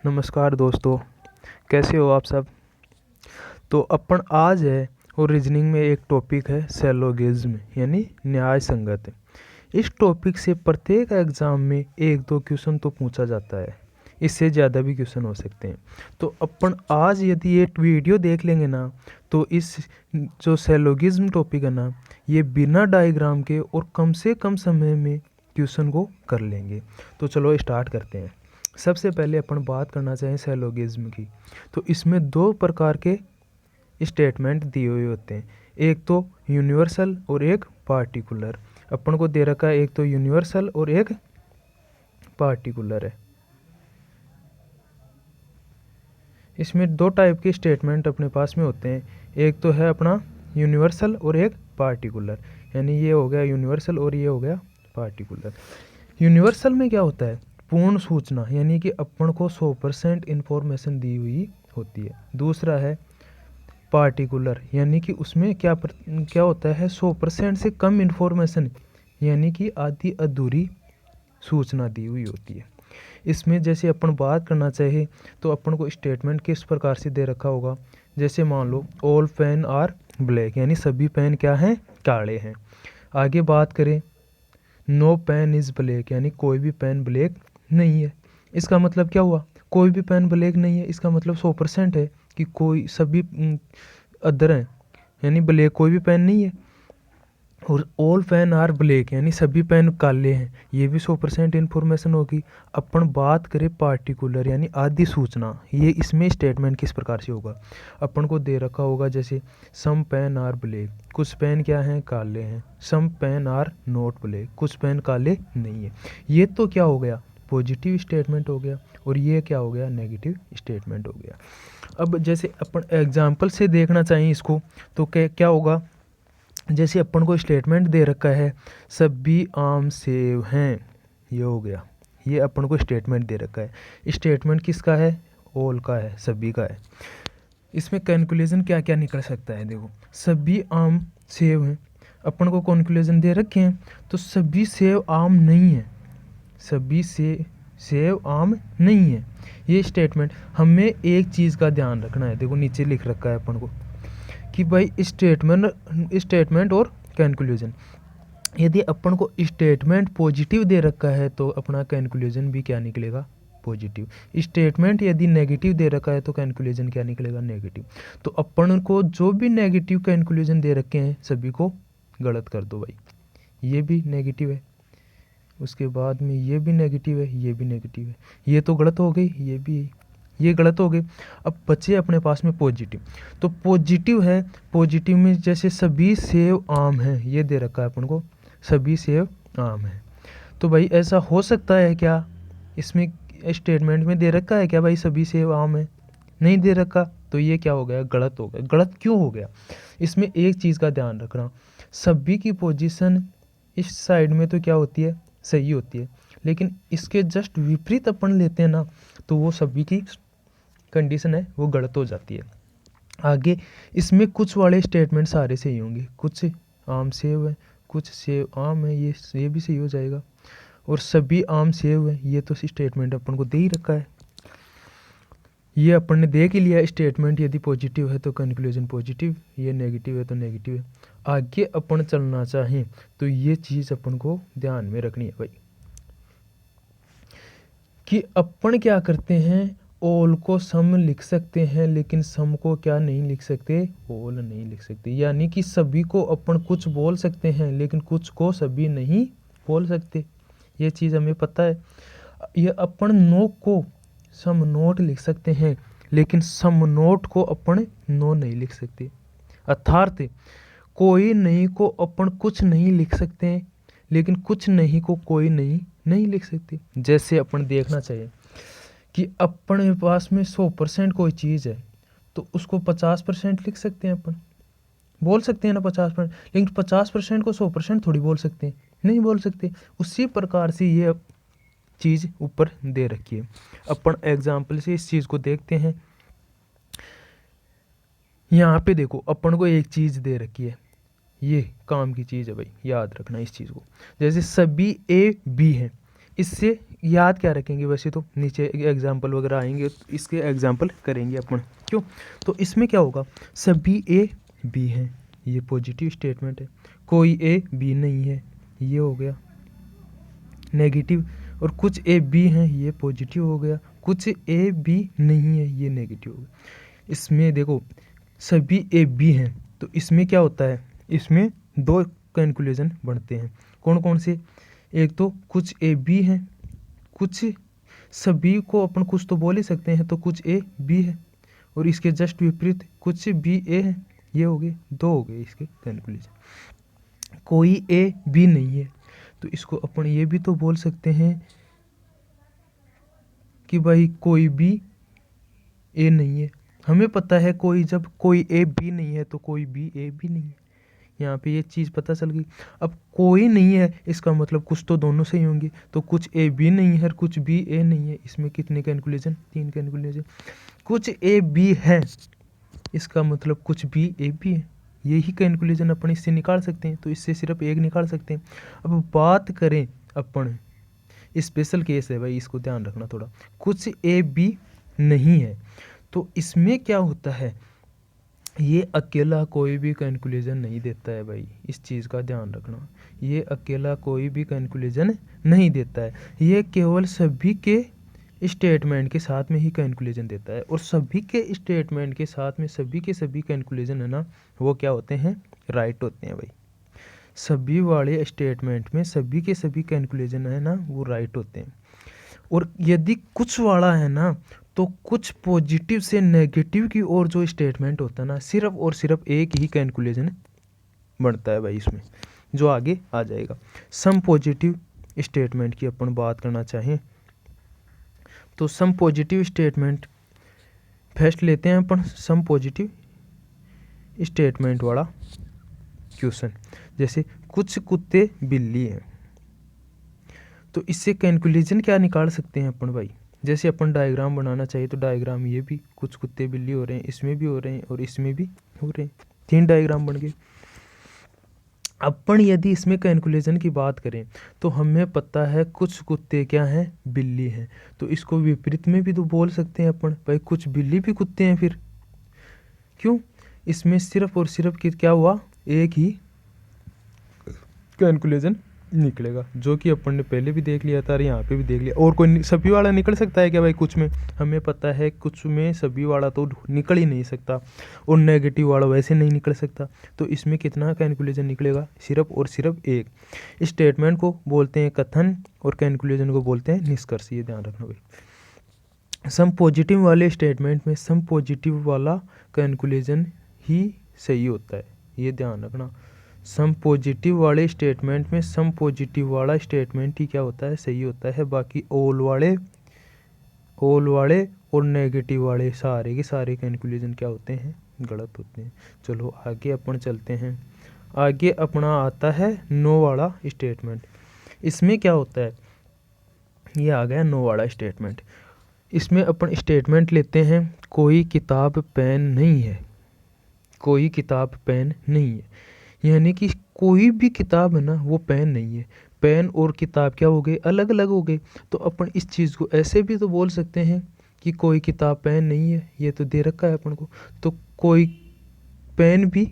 नमस्कार दोस्तों, कैसे हो आप सब। तो अपन आज है और रीजनिंग में एक टॉपिक है सैलोगिज्म यानी न्याय संगत। इस टॉपिक से प्रत्येक एग्ज़ाम में एक दो क्वेश्चन तो पूछा जाता है, इससे ज़्यादा भी क्वेश्चन हो सकते हैं। तो अपन आज यदि ये वीडियो देख लेंगे ना, तो इस जो सैलोगिज्म टॉपिक है ना, ये बिना डायग्राम के और कम से कम समय में क्वेश्चन को कर लेंगे। तो चलो स्टार्ट करते हैं। सबसे पहले अपन बात करना चाहें सैलोगिज्म की, तो इसमें दो प्रकार के स्टेटमेंट दिए हुए होते हैं, एक तो यूनिवर्सल और एक पार्टिकुलर। अपन को दे रखा है एक तो यूनिवर्सल और एक पार्टिकुलर है। इसमें दो टाइप के स्टेटमेंट अपने पास में होते हैं, एक तो है अपना यूनिवर्सल और एक पार्टिकुलर। यानी ये हो गया यूनिवर्सल और ये हो गया पार्टिकुलर। यूनिवर्सल में क्या होता है, पूर्ण सूचना, यानी कि अपन को 100% इन्फॉर्मेशन दी हुई होती है। दूसरा है पार्टिकुलर, यानी कि उसमें क्या होता है, 100% से कम इन्फॉर्मेशन, यानी कि आधी अधूरी सूचना दी हुई होती है। इसमें जैसे अपन बात करना चाहे तो अपन को स्टेटमेंट किस प्रकार से दे रखा होगा, जैसे मान लो ऑल पेन आर ब्लैक, यानी सभी पेन क्या हैं, काले हैं। आगे बात करें नो पेन इज़ ब्लैक, यानी कोई भी पेन ब्लैक नहीं है। इसका मतलब क्या हुआ, कोई भी पेन ब्लैक नहीं है, इसका मतलब 100% है कि कोई सभी अदर हैं, यानी ब्लैक कोई भी पेन नहीं है। और ऑल पेन आर ब्लैक, यानी सभी पेन काले हैं, ये भी 100% इन्फॉर्मेशन होगी। अपन बात करें पार्टिकुलर यानी आधी सूचना, ये इसमें स्टेटमेंट किस प्रकार से होगा, अपन को दे रखा होगा जैसे सम पेन आर ब्लैक, कुछ पेन क्या हैं, काले हैं। Some pen are not black, कुछ पेन काले नहीं है। ये तो क्या हो गया, पॉजिटिव स्टेटमेंट हो गया, और ये क्या हो गया, नेगेटिव स्टेटमेंट हो गया। अब जैसे अपन एग्जाम्पल से देखना चाहिए इसको, तो क्या होगा, जैसे अपन को स्टेटमेंट दे रखा है सभी आम सेब हैं, ये हो गया, ये अपन को स्टेटमेंट दे रखा है। स्टेटमेंट किसका है, ऑल का है, सभी का है। इसमें कैलकुलेशन क्या क्या निकल सकता है, देखो सभी आम सेब हैं, अपन को कैलकुलेशन दे रखे हैं, तो सभी सेब आम नहीं है, सभी से सेब आम नहीं है। ये स्टेटमेंट, हमें एक चीज़ का ध्यान रखना है, देखो नीचे लिख रखा है अपन को कि भाई स्टेटमेंट और कैलकुलेशन, यदि अपन को स्टेटमेंट पॉजिटिव दे रखा है तो अपना कैलकुलेशन भी क्या निकलेगा, पॉजिटिव। स्टेटमेंट यदि नेगेटिव दे रखा है तो कैलकुलेशन क्या निकलेगा, नेगेटिव। तो अपन को जो भी नेगेटिव कैलकुलेशन दे रखे हैं सभी को गलत कर दो भाई, ये भी नेगेटिव है, उसके बाद में ये भी नेगेटिव है, ये भी नेगेटिव है, ये तो गलत हो गई, ये भी, ये गलत हो गए। अब बचे अपने पास में पॉजिटिव, तो पॉजिटिव है, पॉजिटिव में जैसे सभी सेब आम हैं, ये दे रखा है अपन को, सभी सेब आम हैं। तो भाई ऐसा हो सकता है क्या, इसमें स्टेटमेंट में दे रखा है क्या भाई सभी सेब आम हैं, नहीं दे रखा, तो ये क्या हो गया, गलत हो गया। गलत क्यों हो गया, इसमें एक चीज़ का ध्यान रखना, सभी की पोजीशन इस साइड में तो क्या होती है, सही होती है, लेकिन इसके जस्ट विपरीत अपन लेते हैं ना, तो वो सभी की कंडीशन है वो गलत हो जाती है। आगे इसमें कुछ वाले स्टेटमेंट सारे सही होंगे, कुछ आम सेब है, कुछ सेब आम है, ये भी सही हो जाएगा, और सभी आम सेब है, ये तो स्टेटमेंट अपन को दे ही रखा है, ये अपन ने देख ही लिया। स्टेटमेंट यदि पॉजिटिव है तो कंक्लूजन पॉजिटिव, ये नेगेटिव है तो नेगेटिव है। आगे अपन चलना चाहें तो ये चीज़ अपन को ध्यान में रखनी है भाई, कि अपन क्या करते हैं, ऑल को सम लिख सकते हैं, लेकिन सम को क्या नहीं लिख सकते, ऑल नहीं लिख सकते। यानी कि सभी को अपन कुछ बोल सकते हैं, लेकिन कुछ को सभी नहीं बोल सकते, ये चीज़ हमें पता है। ये अपन नो को सम नोट लिख सकते हैं, लेकिन सम नोट को अपन नो नहीं लिख सकते। अर्थात कोई नहीं को अपन कुछ नहीं लिख सकते हैं, लेकिन कुछ नहीं को कोई नहीं लिख सकते। जैसे अपन देखना चाहिए कि अपने पास में 100% कोई चीज़ है, तो उसको 50% लिख सकते हैं, अपन बोल सकते हैं ना 50%, लेकिन 50% को 100% थोड़ी बोल सकते हैं, नहीं बोल सकते। उसी प्रकार से ये चीज़ ऊपर दे रखी है। अपन एग्जाम्पल से इस चीज़ को देखते हैं। यहाँ पे देखो अपन को एक चीज़ दे रखी है, ये काम की चीज़ है भाई, याद रखना इस चीज़ को। जैसे सभी ए बी हैं, इससे याद क्या रखेंगे, वैसे तो नीचे एग्जाम्पल वगैरह आएंगे तो इसके एग्जाम्पल करेंगे अपन, क्यों। तो इसमें क्या होगा, सभी ए बी हैं, ये पॉजिटिव स्टेटमेंट है। कोई ए बी नहीं है, ये हो गया नेगेटिव। और कुछ ए बी हैं, ये पॉजिटिव हो गया। कुछ ए बी नहीं है, ये नेगेटिव हो गया। इसमें देखो सभी ए बी हैं, तो इसमें क्या होता है, इसमें दो कैलकुलेशन बनते हैं। कौन कौन से, एक तो कुछ ए बी हैं, कुछ सभी को अपन कुछ तो बोल ही सकते हैं, तो कुछ ए बी है। और इसके जस्ट विपरीत कुछ बी ए है, ये हो गए, दो हो गए इसके कैलकुलेशन। कोई ए बी नहीं है, तो इसको अपन ये भी तो बोल सकते हैं कि भाई कोई बी ए नहीं है। हमें पता है कोई, जब कोई ए बी नहीं है तो कोई बी ए भी नहीं है, यहाँ पे ये चीज़ पता चल गई। अब कोई नहीं है, इसका मतलब कुछ तो दोनों सही होंगे, तो कुछ ए बी नहीं है और कुछ बी ए नहीं है। इसमें कितने कैलकुलेशन, 3 कैलकुलेशन। कुछ ए बी है, इसका मतलब कुछ बी ए बी है, यही कैलकुलेशन अपन इससे निकाल सकते हैं। तो इससे सिर्फ एक निकाल सकते हैं। अब बात करें अपन, स्पेशल केस है भाई, इसको ध्यान रखना थोड़ा। कुछ ए बी नहीं है, तो इसमें क्या होता है, ये अकेला कोई भी कैलकुलेशन नहीं देता है भाई, इस चीज़ का ध्यान रखना। ये अकेला कोई भी कैलकुलेशन नहीं देता है, ये केवल सभी के स्टेटमेंट के साथ में ही कैलकुलेशन देता है। और सभी के स्टेटमेंट के साथ में सभी के सभी कैलकुलेशन है ना, वो क्या होते हैं, राइट होते हैं भाई। सभी वाले स्टेटमेंट में सभी के सभी कैलकुलेशन है ना, वो राइट होते हैं। और यदि कुछ वाला है ना, तो कुछ पॉजिटिव से नेगेटिव की ओर जो स्टेटमेंट होता है ना, सिर्फ और सिर्फ एक ही कैलकुलेशन बनता है भाई इसमें, जो आगे आ जाएगा। सम पॉजिटिव स्टेटमेंट की अपन बात करना चाहें तो सम पॉजिटिव स्टेटमेंट फर्स्ट लेते हैं अपन। सम पॉजिटिव स्टेटमेंट वाला क्वेश्चन, जैसे कुछ कुत्ते बिल्ली हैं, तो इससे कैलकुलेशन क्या निकाल सकते हैं अपन भाई। जैसे अपन डायग्राम बनाना चाहिए, तो डायग्राम ये भी कुछ कुत्ते बिल्ली हो रहे हैं, इसमें भी हो रहे हैं और इसमें भी हो रहे हैं, 3 डायग्राम बन गए। अपन यदि इसमें कैलकुलेशन की बात करें, तो हमें पता है कुछ कुत्ते क्या हैं, बिल्ली हैं, तो इसको विपरीत में भी तो बोल सकते हैं अपन भाई, कुछ बिल्ली भी कुत्ते हैं। फिर क्यों, इसमें सिर्फ और सिर्फ क्या हुआ, एक ही कैलकुलेशन निकलेगा, जो कि अपन ने पहले भी देख लिया था और यहाँ पे भी देख लिया। और कोई सभी वाला निकल सकता है क्या भाई, कुछ में हमें पता है, कुछ में सभी वाला तो निकल ही नहीं सकता, और नेगेटिव वाला वैसे नहीं निकल सकता। तो इसमें कितना कैलकुलेशन निकलेगा, सिर्फ और सिर्फ एक। स्टेटमेंट को बोलते हैं कथन और कैलकुलेशन को बोलते हैं निष्कर्ष, ये ध्यान रखना भाई। सम पॉजिटिव वाले स्टेटमेंट में सम पॉजिटिव वाला कैलकुलेशन ही सही होता है, ये ध्यान रखना। सम पॉजिटिव वाले स्टेटमेंट में सम पॉजिटिव वाला स्टेटमेंट ही क्या होता है, सही होता है। बाकी ऑल वाले और नेगेटिव वाले सारे के सारे कैलकुलेशन क्या होते हैं, गलत होते हैं। चलो आगे अपन चलते हैं। आगे अपना आता है नो वाला स्टेटमेंट। इसमें क्या होता है, ये आ गया नो वाला स्टेटमेंट। इसमें अपन स्टेटमेंट लेते हैं, कोई किताब पेन नहीं है, कोई किताब पेन नहीं है, यानी कि कोई भी किताब है ना, वो पेन नहीं है। पेन और किताब क्या हो गए, अलग अलग हो गए। तो अपन इस चीज़ को ऐसे भी तो बोल सकते हैं कि कोई किताब पेन नहीं है, ये तो दे रखा है अपन को, तो कोई पेन भी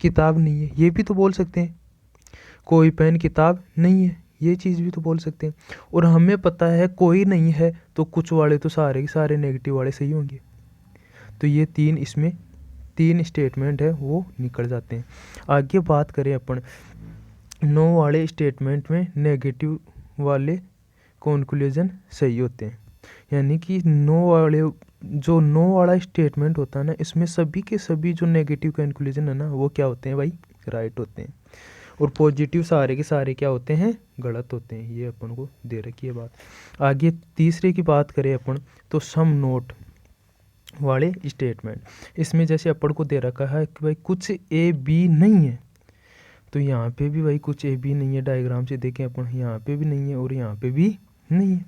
किताब नहीं है, ये भी तो बोल सकते हैं। कोई पेन किताब नहीं है, ये चीज़ भी तो बोल सकते हैं। और हमें पता है कोई नहीं है, तो कुछ वाले तो सारे के सारे नेगेटिव वाले सही होंगे। तो ये इसमें 3 स्टेटमेंट है वो निकल जाते हैं। आगे बात करें अपन, नो वाले स्टेटमेंट में नेगेटिव वाले कॉन्क्लूजन सही होते हैं, यानी कि जो नो वाला स्टेटमेंट होता है ना, इसमें सभी के सभी जो नेगेटिव कैलकुलेशन है ना, वो क्या होते हैं भाई, राइट होते हैं। और पॉजिटिव सारे के सारे क्या होते हैं, गलत होते हैं। ये अपन को दे रखी है बात। आगे तीसरे की बात करें अपन, तो सम नोट वाले स्टेटमेंट। इसमें जैसे अपन को दे रखा है कि भाई कुछ ए बी नहीं है, तो यहाँ पे भी भाई कुछ ए बी नहीं है, डायग्राम से देखें अपन, यहाँ पे भी नहीं है और यहाँ पे भी नहीं है।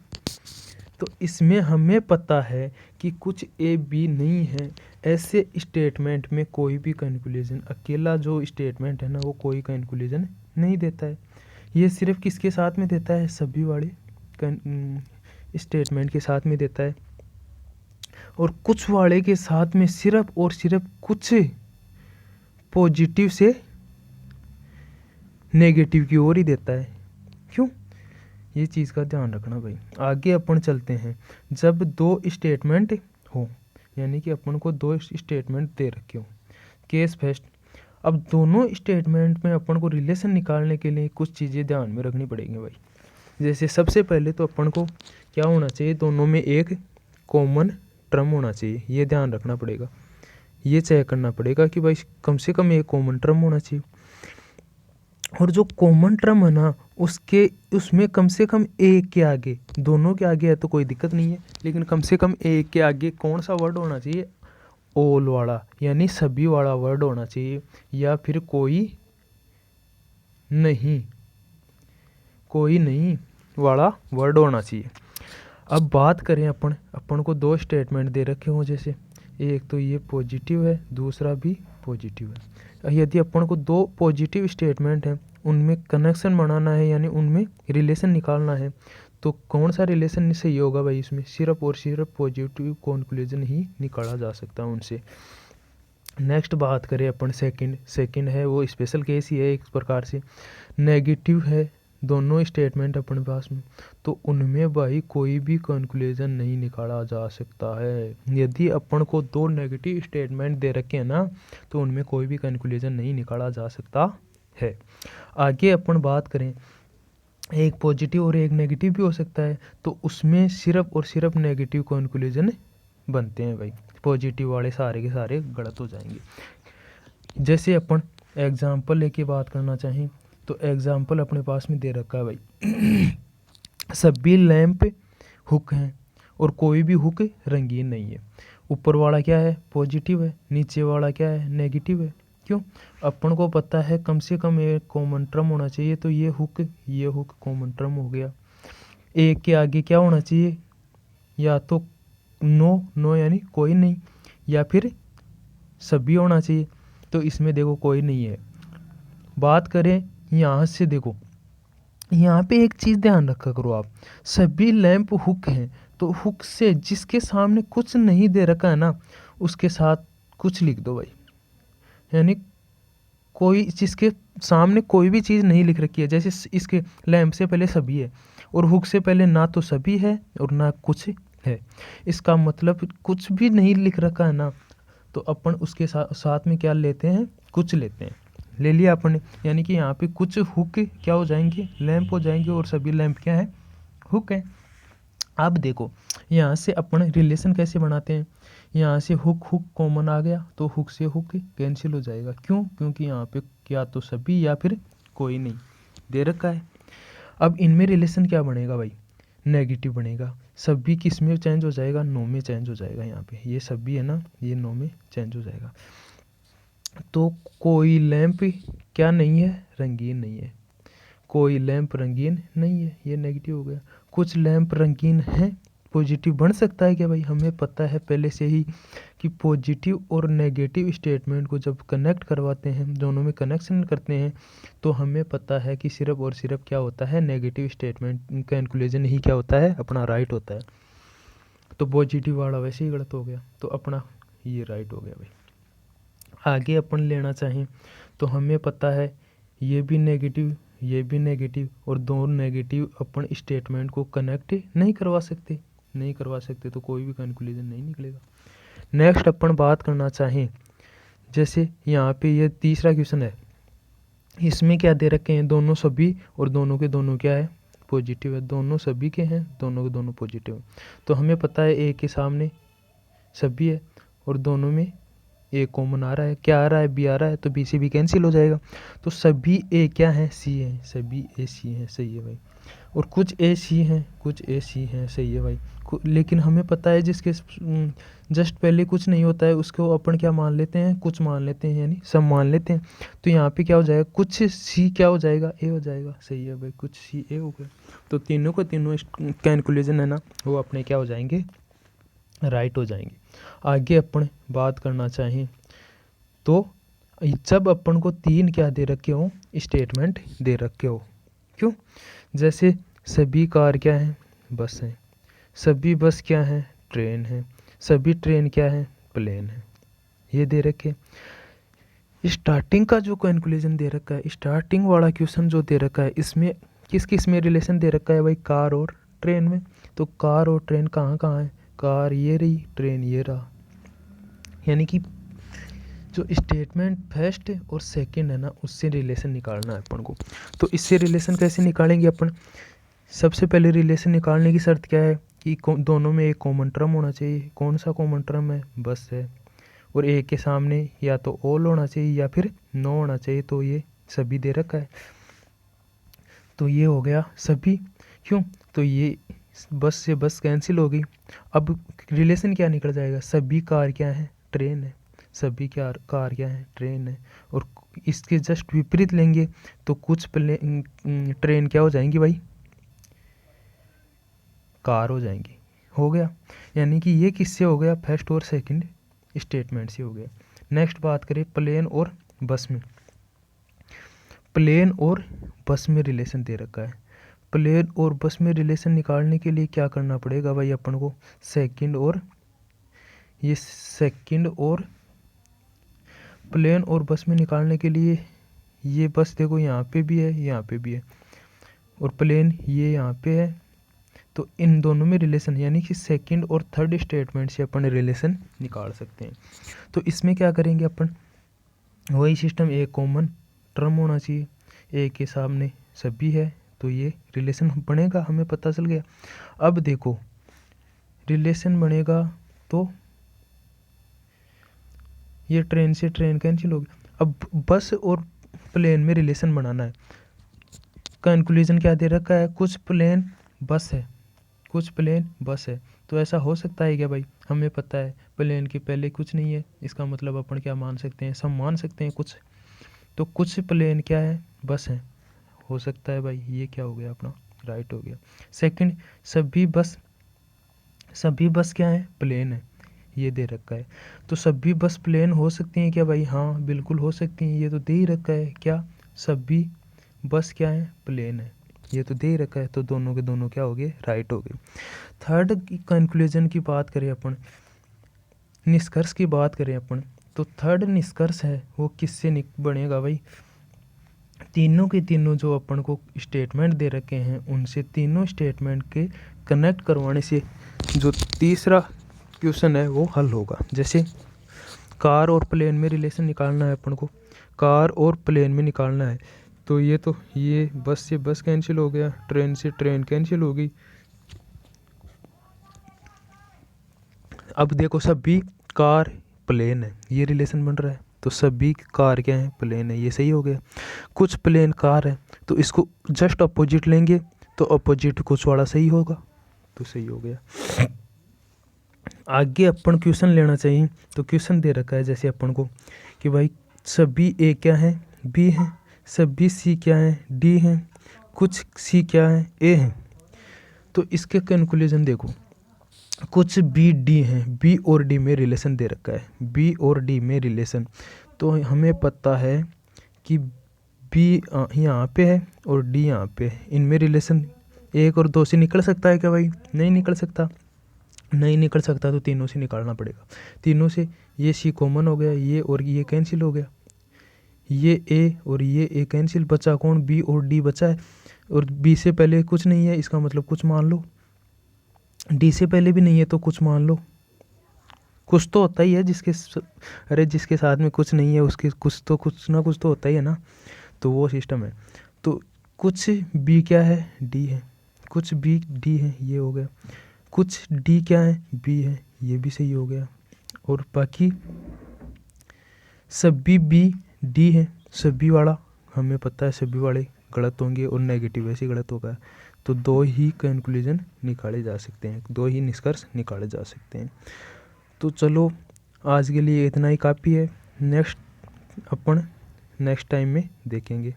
तो इसमें हमें पता है कि कुछ ए बी नहीं है, ऐसे स्टेटमेंट में कोई भी कैलकुलेशन, अकेला जो स्टेटमेंट है ना, वो कोई कैलकुलेशन नहीं देता है। ये सिर्फ किसके साथ में देता है, सभी वाले स्टेटमेंट के साथ में देता है, और कुछ वाले के साथ में सिर्फ और सिर्फ कुछ पॉजिटिव से नेगेटिव की ओर ही देता है। क्यों? ये चीज़ का ध्यान रखना भाई। आगे अपन चलते हैं। जब दो स्टेटमेंट हो, यानी कि अपन को दो स्टेटमेंट दे रखे हो, केस फर्स्ट। अब दोनों स्टेटमेंट में अपन को रिलेशन निकालने के लिए कुछ चीज़ें ध्यान में रखनी पड़ेंगी भाई। जैसे सबसे पहले तो अपन को क्या होना चाहिए, दोनों में एक कॉमन टर्म होना चाहिए। ये ध्यान रखना पड़ेगा, ये चेक करना पड़ेगा कि भाई कम से कम एक कॉमन टर्म होना चाहिए। और जो कॉमन टर्म है ना, उसमें कम से कम एक के आगे, दोनों के आगे है तो कोई दिक्कत नहीं है, लेकिन कम से कम एक के आगे कौन सा वर्ड होना चाहिए, ऑल वाला, यानी सभी वाला वर्ड होना चाहिए, या फिर कोई नहीं वाला वर्ड होना चाहिए। अब बात करें अपन को दो स्टेटमेंट दे रखे हो, जैसे एक तो ये पॉजिटिव है, दूसरा भी पॉजिटिव है। यदि अपन को दो पॉजिटिव स्टेटमेंट हैं, उनमें कनेक्शन बनाना है, यानी उनमें रिलेशन निकालना है, तो कौन सा रिलेशन सही होगा भाई? इसमें सिर्फ और सिर्फ पॉजिटिव कंक्लूजन ही निकाला जा सकता है उनसे। नेक्स्ट बात करें अपन सेकंड है वो स्पेशल केस ही है एक प्रकार से। नेगेटिव है दोनों स्टेटमेंट अपने पास में, तो उनमें भाई कोई भी कंक्लूजन नहीं निकाला जा सकता है। यदि अपन को दो नेगेटिव स्टेटमेंट दे रखे हैं ना, तो उनमें कोई भी कंक्लूजन नहीं निकाला जा सकता है। आगे अपन बात करें, एक पॉजिटिव और एक नेगेटिव भी हो सकता है, तो उसमें सिर्फ और सिर्फ नेगेटिव कंक्लूजन बनते हैं भाई। पॉजिटिव वाले सारे के सारे गलत हो जाएंगे। जैसे अपन एग्जाम्पल लेके बात करना चाहें, तो एग्जाम्पल अपने पास में दे रखा है भाई सभी लैंप हुक हैं और कोई भी हुक रंगीन नहीं है। ऊपर वाला क्या है? पॉजिटिव है। नीचे वाला क्या है? नेगेटिव है। क्यों? अपन को पता है कम से कम एक कॉमन टर्म होना चाहिए, तो ये हुक कॉमन टर्म हो गया। एक के आगे क्या होना चाहिए? या तो नो यानी कोई नहीं, या फिर सभी होना चाहिए, तो इसमें देखो कोई नहीं है। बात करें यहाँ से, देखो यहाँ पे एक चीज़ ध्यान रखा करो आप, सभी लैंप हुक हैं, तो हुक से जिसके सामने कुछ नहीं दे रखा है ना, उसके साथ कुछ लिख दो भाई। यानी कोई जिसके सामने कोई भी चीज़ नहीं लिख रखी है, जैसे इसके लैंप से पहले सभी है और हुक से पहले ना तो सभी है और ना कुछ है, इसका मतलब कुछ भी नहीं लिख रखा है ना, तो अपन उसके साथ में क्या लेते हैं? कुछ लेते हैं। ले लिया अपन ने, यानी कि यहाँ पे कुछ हुक क्या हो जाएंगे? लैंप हो जाएंगे, और सभी लैंप क्या है? हुक है। अब देखो यहाँ से अपन रिलेशन कैसे बनाते हैं। यहाँ से हुक कॉमन आ गया, तो हुक से हुक कैंसिल हो जाएगा। क्यों? क्योंकि यहाँ पे क्या तो सभी या फिर कोई नहीं दे रखा है। अब इनमें रिलेशन क्या बनेगा भाई? नेगेटिव बनेगा। सभी किस में चेंज हो जाएगा? नो में चेंज हो जाएगा। यहाँ पे ये सभी है ना, ये नो में चेंज हो जाएगा। तो कोई लैंप क्या नहीं है? रंगीन नहीं है। कोई लैंप रंगीन नहीं है, ये नेगेटिव हो गया। कुछ लैंप रंगीन हैं, पॉजिटिव बन सकता है क्या भाई? हमें पता है पहले से ही कि पॉजिटिव और नेगेटिव स्टेटमेंट को जब कनेक्ट करवाते हैं, दोनों में कनेक्शन करते हैं, तो हमें पता है कि सिर्फ और सिर्फ क्या होता है? नेगेटिव स्टेटमेंट कंक्लूजन ही क्या होता है? अपना राइट होता है। तो पॉजिटिव वाला वैसे ही गलत हो गया, तो अपना ये राइट हो गया भाई। आगे अपन लेना चाहें तो हमें पता है ये भी नेगेटिव, ये भी नेगेटिव, और दोनों नेगेटिव अपन स्टेटमेंट को कनेक्ट नहीं करवा सकते, तो कोई भी कंक्लूजन नहीं निकलेगा। नेक्स्ट अपन बात करना चाहें, जैसे यहाँ पे ये तीसरा क्वेश्चन है, इसमें क्या दे रखे हैं? दोनों सभी और दोनों के दोनों क्या है? पॉजिटिव है। दोनों सभी के हैं, दोनों के दोनों पॉजिटिव है। तो हमें पता है ए के सामने सभी है और दोनों में ए कॉमन आ रहा है। क्या आ रहा है? बी आ रहा है, तो बी से बी कैंसिल हो जाएगा। तो सभी ए क्या है? सी है। सभी ए सी हैं, सही है भाई। और कुछ ए सी हैं, कुछ ए सी हैं, सही है भाई। लेकिन हमें पता है जिसके जस्ट पहले कुछ नहीं होता है उसको अपन क्या मान लेते हैं? कुछ मान लेते हैं, यानी सब मान लेते हैं। तो यहाँ पे क्या हो जाएगा? कुछ सी क्या हो जाएगा? ए हो जाएगा। सही है भाई, कुछ सी ए हो गया। तो तीनों को तीनों कैलकुलेशन है ना, वो अपने क्या हो जाएंगे? राइट हो जाएंगे। आगे अपन बात करना चाहें तो जब अपन को तीन क्या दे रखे हो? स्टेटमेंट दे रखे हो। क्यों? जैसे सभी कार क्या हैं? बस हैं। सभी बस क्या है, ट्रेन है। सभी ट्रेन क्या है, प्लेन है। ये दे रखे। स्टार्टिंग का जो कैलकुलेशन दे रखा है, स्टार्टिंग वाला क्वेश्चन जो दे रखा है, इसमें किस किस में रिलेशन दे रखा है भाई, कार और ट्रेन में। तो कार और ट्रेन कहाँ कहाँ है, कार ये रही, ट्रेन ये रहा। यानी कि जो स्टेटमेंट फर्स्ट और सेकंड है ना, उससे रिलेशन निकालना है अपन को। तो इससे रिलेशन कैसे निकालेंगे अपन, सबसे पहले रिलेशन निकालने की शर्त क्या है कि दोनों में एक कॉमन टर्म होना चाहिए। कौन सा कॉमन टर्म है, बस है। और एक के सामने या तो ऑल होना चाहिए या फिर नो होना चाहिए। तो ये सभी दे रखा है, तो ये हो गया सभी। क्यों, तो ये बस से बस कैंसिल हो गई। अब रिलेशन क्या निकल जाएगा, सभी कार क्या है, ट्रेन है। सभी कार क्या है, ट्रेन है। और इसके जस्ट विपरीत लेंगे तो कुछ ट्रेन क्या हो जाएंगी भाई, कार हो जाएंगी। हो गया। यानी कि ये किससे हो गया, फर्स्ट और सेकंड स्टेटमेंट से हो गया। नेक्स्ट बात करें प्लेन और बस में। प्लेन और बस में रिलेशन दे रखा है। प्लेन और बस में रिलेशन निकालने के लिए क्या करना पड़ेगा भाई अपन को, सेकंड और प्लेन और बस में निकालने के लिए ये बस देखो यहाँ पे भी है, यहाँ पे भी है, और प्लेन ये यहाँ पे है। तो इन दोनों में रिलेशन, यानी कि सेकंड और थर्ड स्टेटमेंट से अपन रिलेशन निकाल सकते हैं। तो इसमें क्या करेंगे अपन, वही सिस्टम, एक कॉमन टर्म होना चाहिए, एक के सामने सभी है, तो ये रिलेशन बनेगा, हमें पता चल गया। अब देखो रिलेशन बनेगा तो ये ट्रेन से ट्रेन कैंसिल होगी। अब बस और प्लेन में रिलेशन बनाना है। कंक्लूजन क्या दे रखा है, कुछ प्लेन बस है, कुछ प्लेन बस है। तो ऐसा हो सकता है क्या भाई, हमें पता है प्लेन के पहले कुछ नहीं है, इसका मतलब अपन क्या मान सकते हैं, सब मान सकते हैं कुछ। तो कुछ प्लेन क्या है, बस है। हो सकता है भाई, ये क्या हो गया अपना, राइट हो गया। सेकंड, सभी बस क्या है, प्लेन है, ये दे रखा है। तो सभी बस प्लेन हो सकती हैं क्या भाई, हाँ बिल्कुल हो सकती हैं, ये तो दे ही रखा है। क्या, सभी बस क्या है, प्लेन है, ये तो दे ही रखा है। तो दोनों के दोनों क्या हो गए, राइट हो गए। थर्ड की कंक्लूजन की बात करें अपन, निष्कर्ष की बात करें अपन, तो थर्ड निष्कर्ष है वो किससे बनेगा भाई, तीनों के तीनों जो अपन को स्टेटमेंट दे रखे हैं उनसे तीनों स्टेटमेंट के कनेक्ट करवाने से जो तीसरा क्वेश्चन है वो हल होगा। जैसे कार और प्लेन में रिलेशन निकालना है अपन को, कार और प्लेन में निकालना है। तो ये बस से बस कैंसिल हो गया, ट्रेन से ट्रेन कैंसिल हो गई। अब देखो सभी कार प्लेन है, ये रिलेशन बन रहा है। तो सभी कार क्या है, प्लेन है, ये सही हो गया। कुछ प्लेन कार है, तो इसको जस्ट अपोजिट लेंगे तो अपोजिट कुछ वाला सही होगा, तो सही हो गया। आगे अपन क्वेश्चन लेना चाहिए। तो क्वेश्चन दे रखा है जैसे अपन को कि भाई सभी ए क्या है, बी है, सभी सी क्या है, डी है, कुछ सी क्या है, ए है। तो इसके कंक्लूजन देखो, कुछ बी डी हैं, बी और डी में रिलेशन दे रखा है, बी और डी में रिलेशन। तो हमें पता है कि बी यहाँ पे है और डी यहाँ पे है, इनमें रिलेशन 1 और 2 से निकल सकता है क्या भाई, नहीं निकल सकता। नहीं निकल सकता तो तीनों से निकालना पड़ेगा। तीनों से ये सी कॉमन हो गया, ये और ये कैंसिल हो गया, ये ए और ये ए कैंसिल, बचा कौन, बी और डी बचा है। और बी से पहले कुछ नहीं है, इसका मतलब कुछ मान लो। डी से पहले भी नहीं है तो कुछ मान लो। कुछ तो होता ही है जिसके साथ में कुछ नहीं है उसके कुछ ना कुछ तो होता ही है ना, तो वो सिस्टम है। तो कुछ बी क्या है, डी है, कुछ बी डी है, ये हो गया। कुछ डी क्या है, बी है, ये भी सही हो गया। और बाकी सभी बी डी है, सभी वाला हमें पता है सभी वाले गलत होंगे और नेगेटिव ऐसे गलत होगा। तो 2 ही कंक्लूजन निकाले जा सकते हैं, 2 ही निष्कर्ष निकाले जा सकते हैं। तो चलो आज के लिए इतना ही काफ़ी है। नेक्स्ट टाइम में देखेंगे।